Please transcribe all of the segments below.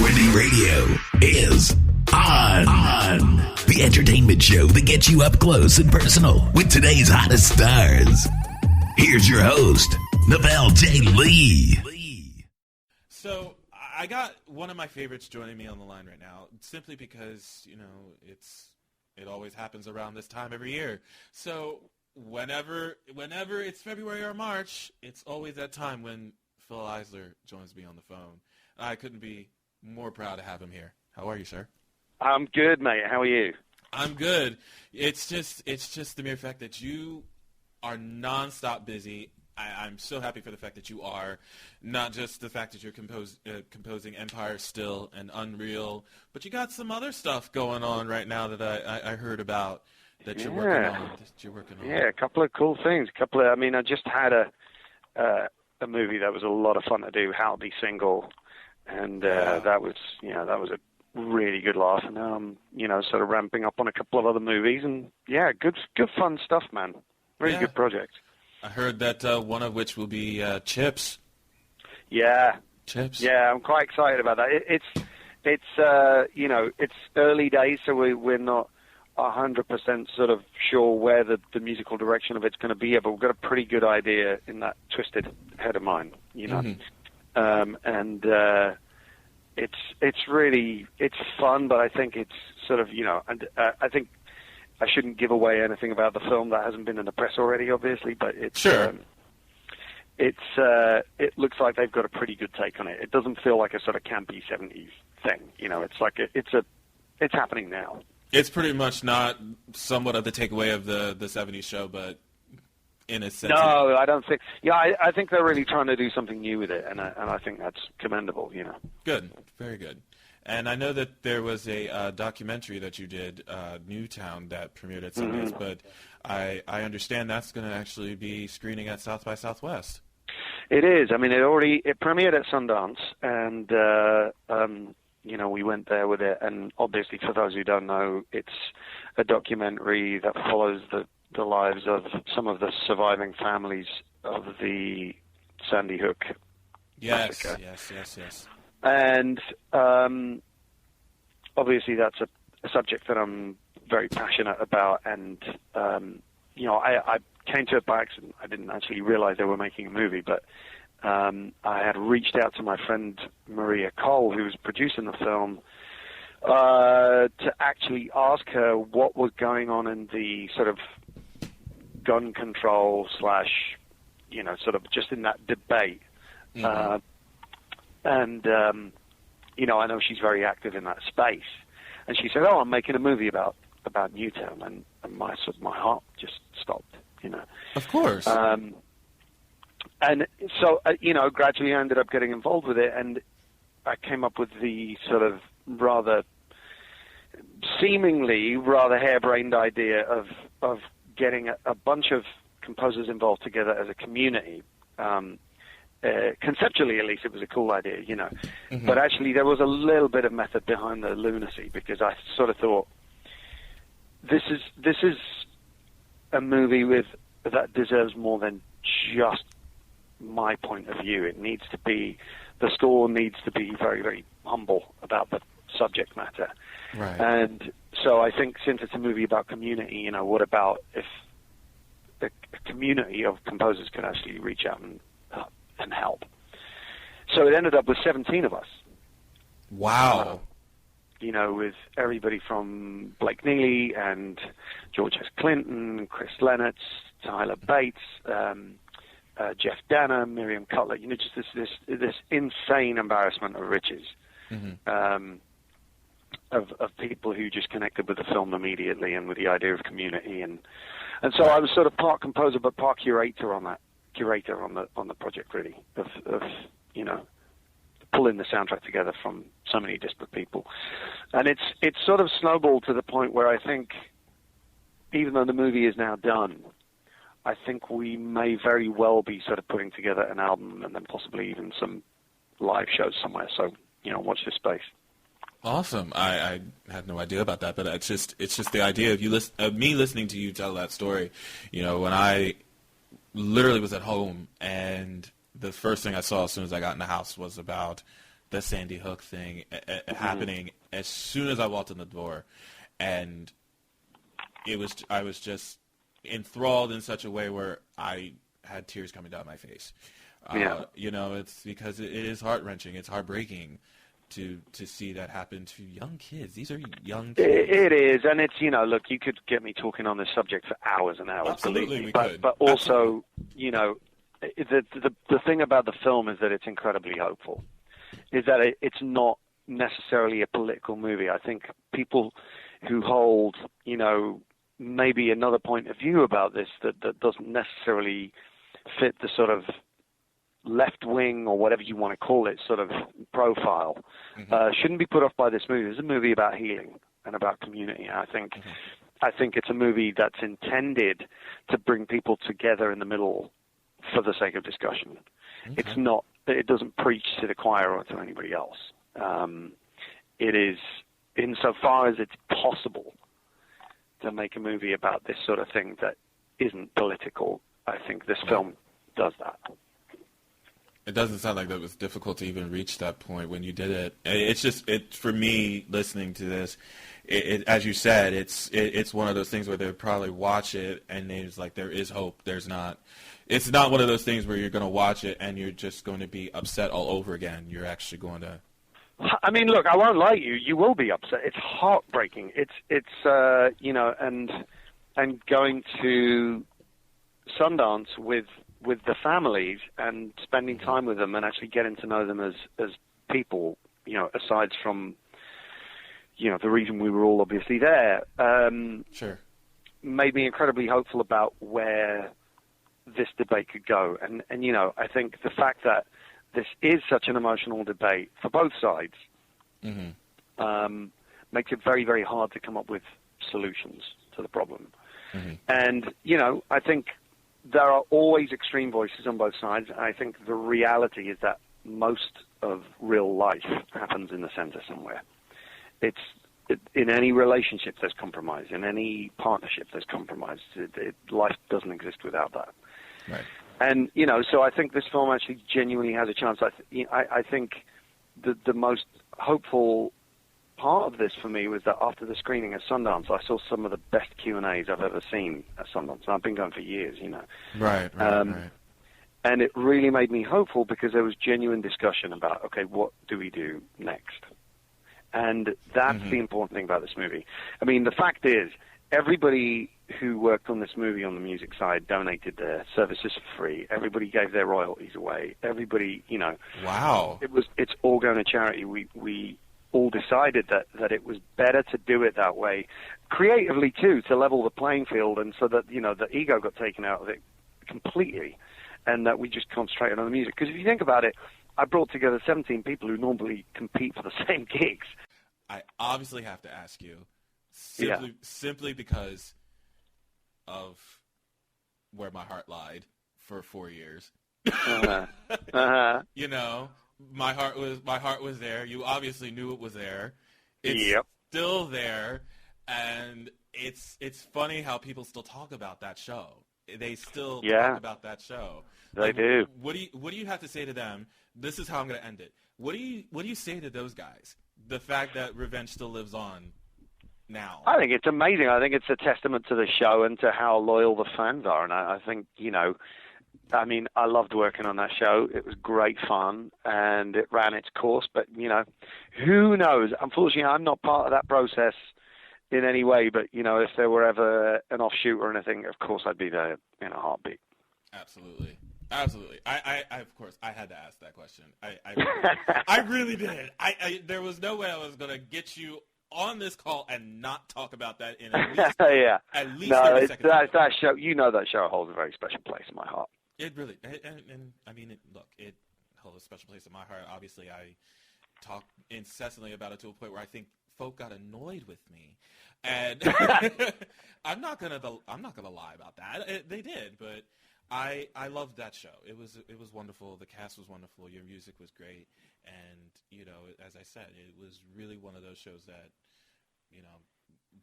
Windy Radio is on. The entertainment show that gets you up close and personal with today's hottest stars. Here's your host, Nabel J. Lee. So I got one of my favorites joining me on the line right now, simply because, you know, it always happens around this time every year. So whenever it's February or March, it's always that time when Fil Eisler joins me on the phone. I couldn't be more proud to have him here. How are you, sir? I'm good, mate. How are you? I'm good. It's just the mere fact that you are nonstop busy. I'm so happy for the fact that you are, not just the fact that you're composing Empire Still and Unreal, but you got some other stuff going on right now that I heard about that you're working on. Yeah, a couple of cool things. I just had a movie that was a lot of fun to do, How to Be Single, and that was a really good laugh. And now I'm sort of ramping up on a couple of other movies, and yeah, good fun stuff, man. Really good project. I heard that one of which will be Chips. Yeah. Chips. Yeah, I'm quite excited about that. It's early days, so we're not 100% sort of sure where the musical direction of it's going to be, but we've got a pretty good idea in that twisted head of mine, you know. Mm-hmm. It's fun, but I think it's sort of, and I think I shouldn't give away anything about the film that hasn't been in the press already, obviously, but it's sure. It looks like they've got a pretty good take on it. It doesn't feel like a sort of campy 70s thing, it's like it's happening now. It's pretty much not somewhat of the takeaway of the 70s show, but in a sense. No, I don't think. Yeah, I think they're really trying to do something new with it, and I think that's commendable. Good, very good. And I know that there was a documentary that you did, Newtown, that premiered at Sundance, but I understand that's going to actually be screening at South by Southwest. It is. I mean, it premiered at Sundance, and we went there with it. And obviously, for those who don't know, it's a documentary that follows the lives of some of the surviving families of the Sandy Hook massacre. Yes. And obviously that's a subject that I'm very passionate about. And, I came to it by accident. I didn't actually realize they were making a movie, but I had reached out to my friend Maria Cole, who was producing the film, to actually ask her what was going on in the sort of gun control / sort of just in that debate. Mm-hmm. I know she's very active in that space. And she said, "Oh, I'm making a movie about Newtown," and my heart just stopped. Of course. And so gradually I ended up getting involved with it, and I came up with the sort of seemingly rather harebrained idea of getting a bunch of composers involved together as a community. Conceptually, at least, it was a cool idea, Mm-hmm. But actually, there was a little bit of method behind the lunacy, because I sort of thought, this is a movie that deserves more than just my point of view. The score needs to be very, very humble about the subject matter. Right. And so I think, since it's a movie about community, what about if a community of composers could actually reach out and help? So it ended up with 17 of us. Wow. With everybody from Blake Neely and George S. Clinton, Chris Lennertz, Tyler Bates, Jeff Danner, Miriam Cutler, just this insane embarrassment of riches. Mm-hmm. Of people who just connected with the film immediately and with the idea of community, and so I was sort of part composer but part curator on the project, really, of pulling the soundtrack together from so many disparate people. And it's sort of snowballed to the point where I think, even though the movie is now done, I think we may very well be sort of putting together an album and then possibly even some live shows somewhere. So, watch this space. Awesome. I had no idea about that, but it's just the idea of me listening to you tell that story. When I literally was at home, and the first thing I saw as soon as I got in the house was about the Sandy Hook thing happening as soon as I walked in the door, and I was just enthralled in such a way where I had tears coming down my face. It's because it is heart-wrenching. It's heartbreaking to see that happen to young kids. These are young kids. It is, and it's, look, you could get me talking on this subject for hours and hours. Absolutely, believe me. we could. But also, the thing about the film is that it's incredibly hopeful. Is that it's not necessarily a political movie. I think people who hold, maybe another point of view about this that doesn't necessarily fit the sort of left wing or whatever you want to call it sort of profile shouldn't be put off by this movie. It's a movie about healing and about community. I think it's a movie that's intended to bring people together in the middle for the sake of discussion. It's not. It doesn't preach to the choir or to anybody else. It is, insofar as it's possible to make a movie about this sort of thing that isn't political. I think this film does that. It doesn't sound like that was difficult to even reach that point when you did it. It's just, for me, listening to this, as you said, it's one of those things where they'll probably watch it and it's like, there is hope. It's not one of those things where you're going to watch it and you're just going to be upset all over again. You're actually going to... I mean, look, I won't lie to you. You will be upset. It's heartbreaking. It's and going to Sundance with the families and spending time with them and actually getting to know them as people, aside from, the reason we were all obviously there, sure, made me incredibly hopeful about where this debate could go. And I think the fact that this is such an emotional debate for both sides makes it very, very hard to come up with solutions to the problem. And, I think there are always extreme voices on both sides. I think the reality is that most of real life happens in the center somewhere. In any relationship, there's compromise. In any partnership, there's compromise. Life doesn't exist without that. Right. And, so I think this film actually genuinely has a chance. I think the most hopeful part of this for me was that after the screening at Sundance, I saw some of the best Q&As I've ever seen at Sundance. And I've been going for years, Right. And it really made me hopeful because there was genuine discussion about, okay, what do we do next? And that's the important thing about this movie. I mean, the fact is, everybody who worked on this movie on the music side donated their services for free. Everybody gave their royalties away. Everybody, Wow. It's all going to charity. We all decided that it was better to do it that way, creatively too, to level the playing field, and so that the ego got taken out of it completely, and that we just concentrated on the music. Because if you think about it, I brought together 17 people who normally compete for the same gigs. I obviously have to ask you, simply because of where my heart lied for 4 years. My heart was there. You obviously knew it was there. It's still there, and it's funny how people still talk about that show. They still talk about that show. They do. What do you have to say to them? This is how I'm going to end it. What do you say to those guys? The fact that revenge still lives on now. I think it's amazing. I think it's a testament to the show and to how loyal the fans are. And I think, I loved working on that show. It was great fun, and it ran its course. But, who knows? Unfortunately, I'm not part of that process in any way. But, if there were ever an offshoot or anything, of course I'd be there in a heartbeat. Absolutely. I of course, I had to ask that question. I really did. There was no way I was going to get you on this call and not talk about that in at least, at least 30 seconds. That show, that show holds a very special place in my heart. It really, and I mean, it holds a special place in my heart. Obviously, I talk incessantly about it to a point where I think folk got annoyed with me, and I'm not gonna lie about that. They did, but I loved that show. It was wonderful. The cast was wonderful. Your music was great, and as I said, it was really one of those shows that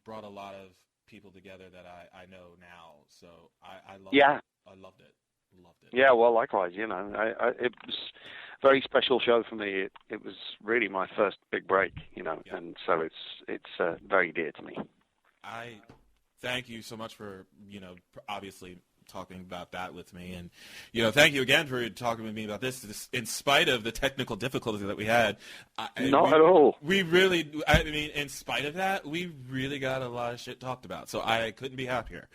brought a lot of people together that I know now. So I loved it. Loved it. Yeah, well, likewise. It was a very special show for me. It was really my first big break, and so it's very dear to me. I thank you so much for, obviously talking about that with me. And, thank you again for talking with me about this in spite of the technical difficulties that we had. Not at all. We really, in spite of that, we really got a lot of shit talked about. So I couldn't be happier.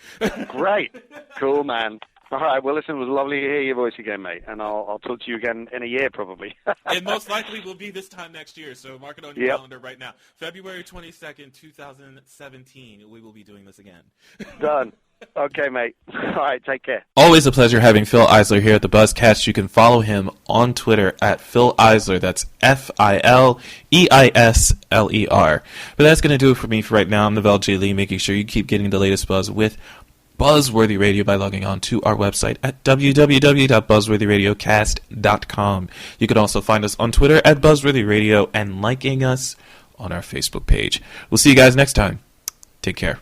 Great. Cool, man. All right. Well, listen, it was lovely to hear your voice again, mate. And I'll talk to you again in a year, probably. It most likely will be this time next year. So mark it on your calendar right now. February 22nd, 2017, we will be doing this again. Done. Okay, mate. All right. Take care. Always a pleasure having Fil Eisler here at the Buzzcast. You can follow him on Twitter at Fil Eisler. That's Fileisler. But that's going to do it for me for right now. I'm Novell J. Lee, making sure you keep getting the latest buzz with Buzzworthy Radio by logging on to our website at www.buzzworthyradiocast.com. You can also find us on Twitter at Buzzworthy Radio and liking us on our Facebook page. We'll see you guys next time. Take care.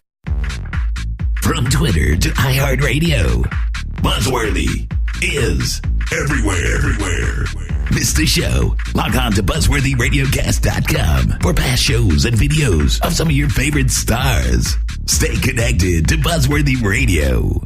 From Twitter to iHeartRadio, Buzzworthy is everywhere. Miss the show? Log on to BuzzworthyRadiocast.com for past shows and videos of some of your favorite stars. Stay connected to Buzzworthy Radio.